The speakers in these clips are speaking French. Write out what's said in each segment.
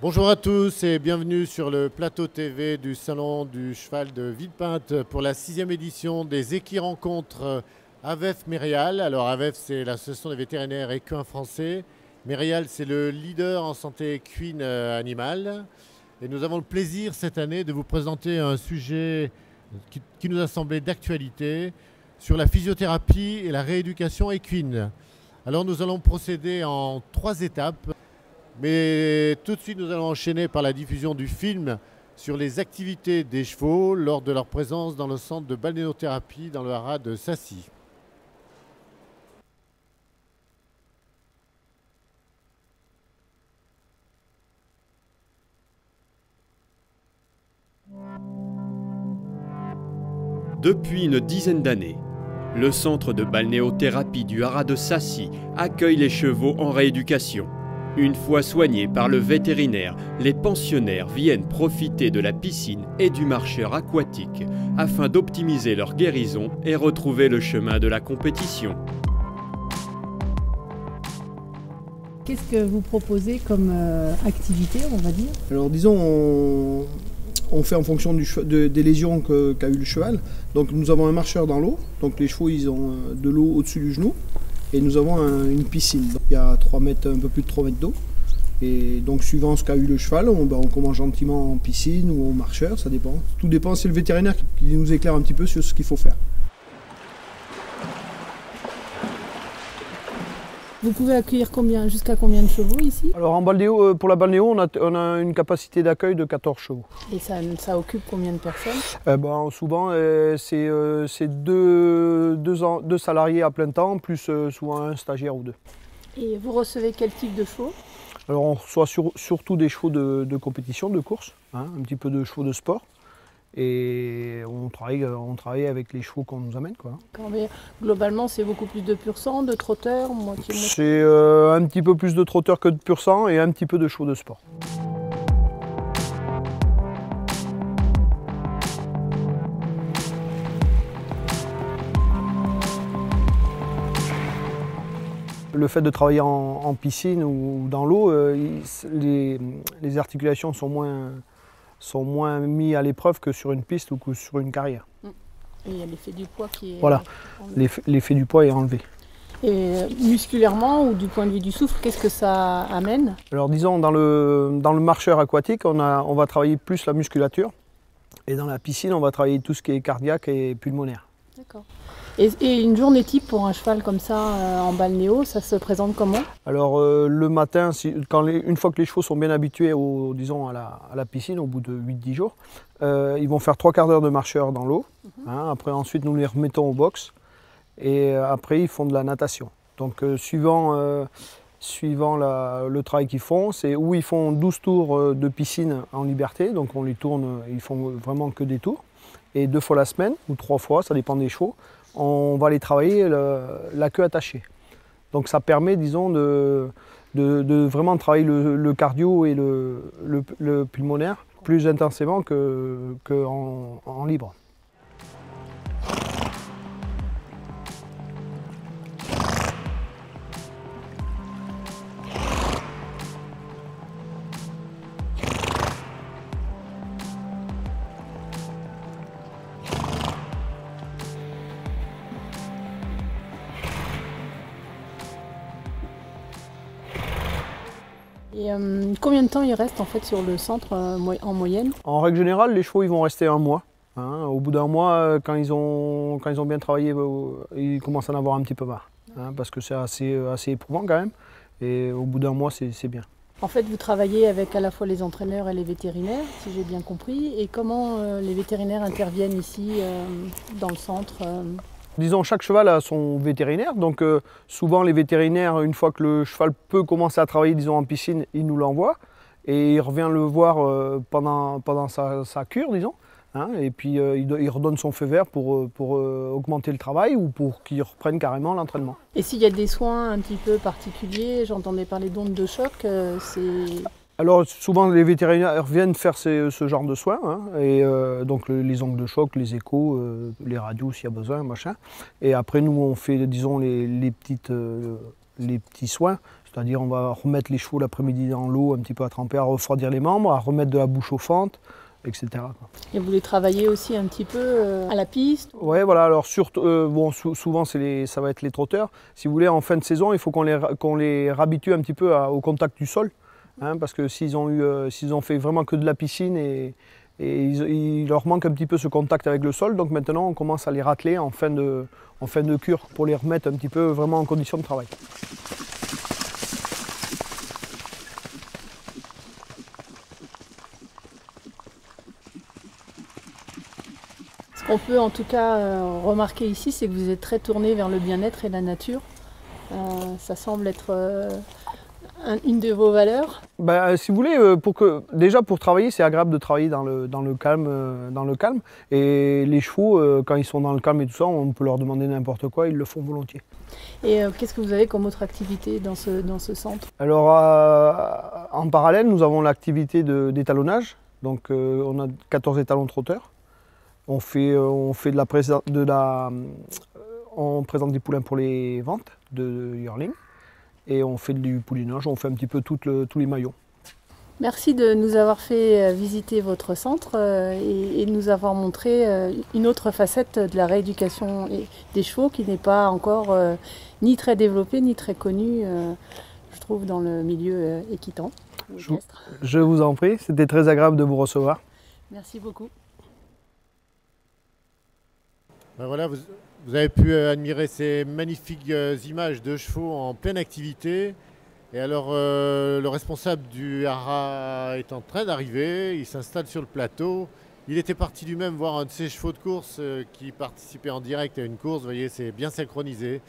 Bonjour à tous et bienvenue sur le plateau TV du Salon du Cheval de Villepinte pour la 6e édition des Équirencontres AVEF Mérial. Alors AVEF, c'est l'association des vétérinaires équins français. Mérial, c'est le leader en santé équine animale. Et nous avons le plaisir cette année de vous présenter un sujet qui nous a semblé d'actualité sur la physiothérapie et la rééducation équine. Alors nous allons procéder en 3 étapes. Mais tout de suite, nous allons enchaîner par la diffusion du film sur les activités des chevaux lors de leur présence dans le centre de balnéothérapie dans le haras de Sassy. Depuis une dizaine d'années, le centre de balnéothérapie du haras de Sassy accueille les chevaux en rééducation. Une fois soignés par le vétérinaire, les pensionnaires viennent profiter de la piscine et du marcheur aquatique afin d'optimiser leur guérison et retrouver le chemin de la compétition. Qu'est-ce que vous proposez comme activité, on va dire? Alors disons, on fait en fonction des lésions qu'a eu le cheval. Donc nous avons un marcheur dans l'eau, donc les chevaux ils ont de l'eau au-dessus du genou. Et nous avons une piscine, donc il y a 3 mètres, un peu plus de 3 mètres d'eau. Et donc suivant ce qu'a eu le cheval, on commence gentiment en piscine ou au marcheur, ça dépend. Tout dépend, c'est le vétérinaire qui nous éclaire un petit peu sur ce qu'il faut faire. Vous pouvez accueillir jusqu'à combien de chevaux ici? Alors en balnéo, pour la balnéo, on a une capacité d'accueil de 14 chevaux. Et ça occupe combien de personnes? Souvent, c'est deux salariés à plein temps, plus souvent un stagiaire ou 2. Et vous recevez quel type de chevaux? Alors on reçoit surtout des chevaux de compétition, de course, hein, un petit peu de chevaux de sport. Et on travaille avec les chevaux qu'on nous amène, quoi. Mais globalement, c'est beaucoup plus de pur sang, de trotteurs, moitié. C'est un petit peu plus de trotteurs que de pur sang et un petit peu de chevaux de sport. Le fait de travailler en piscine ou dans l'eau, les articulations sont moins mis à l'épreuve que sur une piste ou que sur une carrière. Et il y a l'effet du poids qui est... Voilà, l'effet du poids est enlevé. Et musculairement ou du point de vue du souffle, qu'est-ce que ça amène? Alors disons, dans le marcheur aquatique, on va travailler plus la musculature. Et dans la piscine, on va travailler tout ce qui est cardiaque et pulmonaire. D'accord. Et une journée type pour un cheval comme ça en balnéo, ça se présente comment? Alors le matin, une fois que les chevaux sont bien habitués à la piscine, au bout de 8-10 jours, ils vont faire 3 quarts d'heure de marcheur dans l'eau. Après, ensuite, nous les remettons au box. Et après, ils font de la natation. Donc suivant le travail qu'ils font, c'est où ils font 12 tours de piscine en liberté. Donc on les tourne, ils font vraiment que des tours. Et 2 fois la semaine, ou 3 fois, ça dépend des chevaux, on va les travailler la queue attachée. Donc ça permet, disons, de vraiment travailler le cardio et le pulmonaire plus intensément qu'en libre. Et combien de temps ils restent en fait sur le centre en moyenne? En règle générale, les chevaux ils vont rester 1 mois. Hein. Au bout d'1 mois, quand ils ont bien travaillé, ils commencent à en avoir un petit peu marre. Hein, parce que c'est assez éprouvant quand même. Et au bout d'1 mois, c'est bien. En fait, vous travaillez avec à la fois les entraîneurs et les vétérinaires, si j'ai bien compris. Et comment les vétérinaires interviennent ici dans le centre? Disons, chaque cheval a son vétérinaire, donc souvent les vétérinaires, une fois que le cheval peut commencer à travailler, disons, en piscine, ils nous l'envoient et il revient le voir pendant sa cure, disons, hein, et puis il redonne son feu vert pour augmenter le travail ou pour qu'il reprenne carrément l'entraînement. Et s'il y a des soins un petit peu particuliers, j'entendais parler d'ondes de choc, c'est... Alors souvent les vétérinaires viennent faire ce genre de soins, hein, et donc les ongles de choc, les échos, les radios s'il y a besoin, machin. Et après nous on fait, disons, les petits soins, C'est-à-dire on va remettre les chevaux l'après-midi dans l'eau, un petit peu à tremper, à refroidir les membres, à remettre de la boue chauffante, etc. Et vous les travaillez aussi un petit peu à la piste? Oui, voilà, alors surtout, souvent ça va être les trotteurs. Si vous voulez, en fin de saison, il faut qu'on les réhabitue un petit peu au contact du sol. Hein, parce que s'ils ont fait vraiment que de la piscine et il leur manque un petit peu ce contact avec le sol, donc maintenant on commence à les racler en fin de cure pour les remettre un petit peu vraiment en condition de travail. Ce qu'on peut en tout cas remarquer ici, c'est que vous êtes très tourné vers le bien-être et la nature. Ça semble être une de vos valeurs. Si vous voulez, déjà pour travailler, c'est agréable de travailler dans le calme. Et les chevaux, quand ils sont dans le calme et tout ça, on peut leur demander n'importe quoi, ils le font volontiers. Et qu'est-ce que vous avez comme autre activité dans ce centre? Alors, en parallèle, nous avons l'activité d'étalonnage. Donc, on a 14 étalons trotteurs. On présente des poulains pour les ventes de yearling. Et on fait du poulinage, on fait un petit peu tous les maillons. Merci de nous avoir fait visiter votre centre et de nous avoir montré une autre facette de la rééducation des chevaux qui n'est pas encore ni très développée ni très connue, je trouve, dans le milieu équitant. Je vous en prie, c'était très agréable de vous recevoir. Merci beaucoup. Ben voilà, vous avez pu admirer ces magnifiques images de chevaux en pleine activité. Et alors, le responsable du haras est en train d'arriver, il s'installe sur le plateau. Il était parti lui-même voir un de ses chevaux de course qui participait en direct à une course. Vous voyez, c'est bien synchronisé.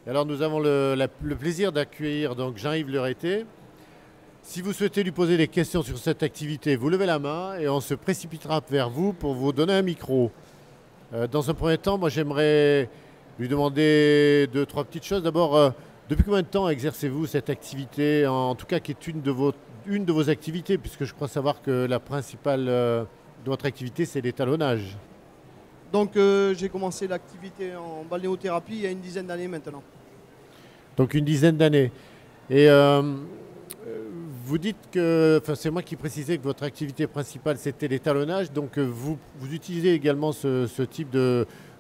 Et alors, nous avons le plaisir d'accueillir donc Jean-Yves Lerété. Si vous souhaitez lui poser des questions sur cette activité, vous levez la main et on se précipitera vers vous pour vous donner un micro. Dans un premier temps, moi j'aimerais lui demander 2-3 petites choses. D'abord, depuis combien de temps exercez-vous cette activité, en tout cas qui est une de vos activités, puisque je crois savoir que la principale de votre activité, c'est l'étalonnage. Donc j'ai commencé l'activité en balnéothérapie il y a une dizaine d'années maintenant. Donc une dizaine d'années. Et vous dites que, enfin c'est moi qui précisais que votre activité principale c'était l'étalonnage, donc vous utilisez également ce type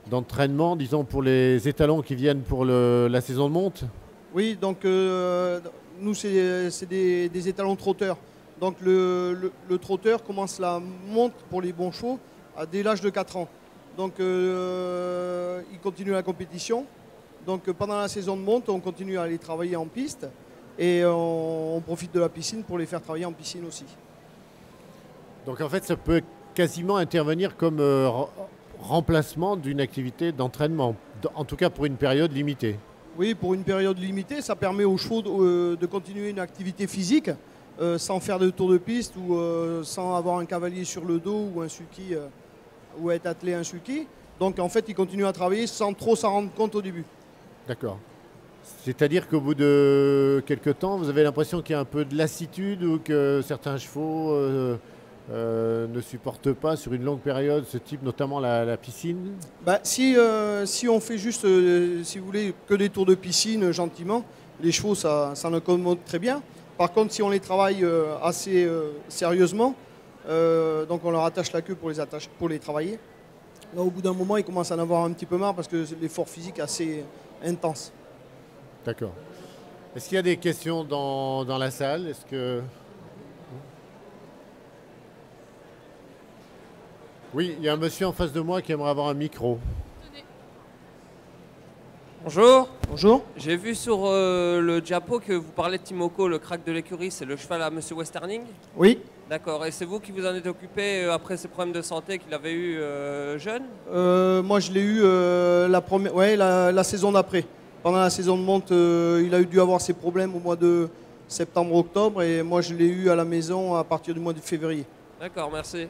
d'entraînement, disons pour les étalons qui viennent pour la saison de monte? Oui, donc nous c'est des étalons trotteurs. Donc le trotteur commence la monte pour les bons chevaux dès l'âge de 4 ans. Donc il continue la compétition. Donc pendant la saison de monte, on continue à les travailler en piste. Et on profite de la piscine pour les faire travailler en piscine aussi. Donc en fait, ça peut quasiment intervenir comme remplacement d'une activité d'entraînement, en tout cas pour une période limitée. Oui, pour une période limitée, ça permet aux chevaux de continuer une activité physique sans faire de tour de piste ou sans avoir un cavalier sur le dos ou un sulky ou être attelé à un sulky. Donc en fait, ils continuent à travailler sans trop s'en rendre compte au début. D'accord. C'est-à-dire qu'au bout de quelques temps, vous avez l'impression qu'il y a un peu de lassitude ou que certains chevaux ne supportent pas sur une longue période ce type, notamment la piscine? Si on fait juste, si vous voulez, que des tours de piscine gentiment, les chevaux, ça en accommode très bien. Par contre, si on les travaille assez sérieusement, donc on leur attache la queue pour les travailler, là, au bout d'un moment, ils commencent à en avoir un petit peu marre parce que l'effort physique est assez intense. D'accord. Est-ce qu'il y a des questions dans la salle? Est-ce que... Oui, il y a un monsieur en face de moi qui aimerait avoir un micro. Bonjour. Bonjour. J'ai vu sur le diapo que vous parlez de Timoko, le crack de l'écurie, c'est le cheval à Monsieur Westerning? Oui. D'accord. Et c'est vous qui vous en êtes occupé après ces problèmes de santé qu'il avait eu jeune? Moi, je l'ai eu la saison d'après. Pendant la saison de monte, il a dû avoir ses problèmes au mois de septembre-octobre et moi je l'ai eu à la maison à partir du mois de février. D'accord, merci.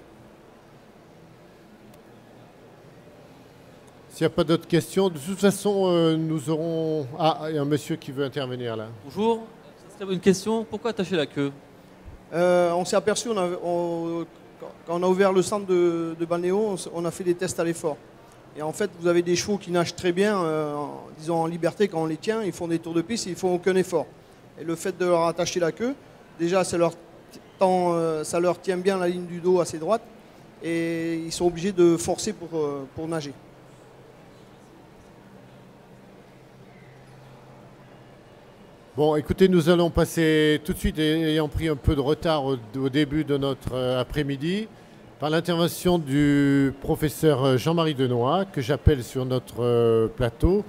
S'il n'y a pas d'autres questions, de toute façon, nous aurons... Ah, il y a un monsieur qui veut intervenir là. Bonjour, ça serait une question. Pourquoi attacher la queue? On s'est aperçu, quand on a ouvert le centre de balnéo, on a fait des tests à l'effort. Et en fait, vous avez des chevaux qui nagent très bien, disons en liberté quand on les tient, ils font des tours de piste, ils ne font aucun effort. Et le fait de leur attacher la queue, déjà ça leur tient bien la ligne du dos assez droite et ils sont obligés de forcer pour nager. Bon, écoutez, nous allons passer tout de suite, ayant pris un peu de retard au début de notre après-midi, par l'intervention du professeur Jean-Marie Denoy, que j'appelle sur notre plateau,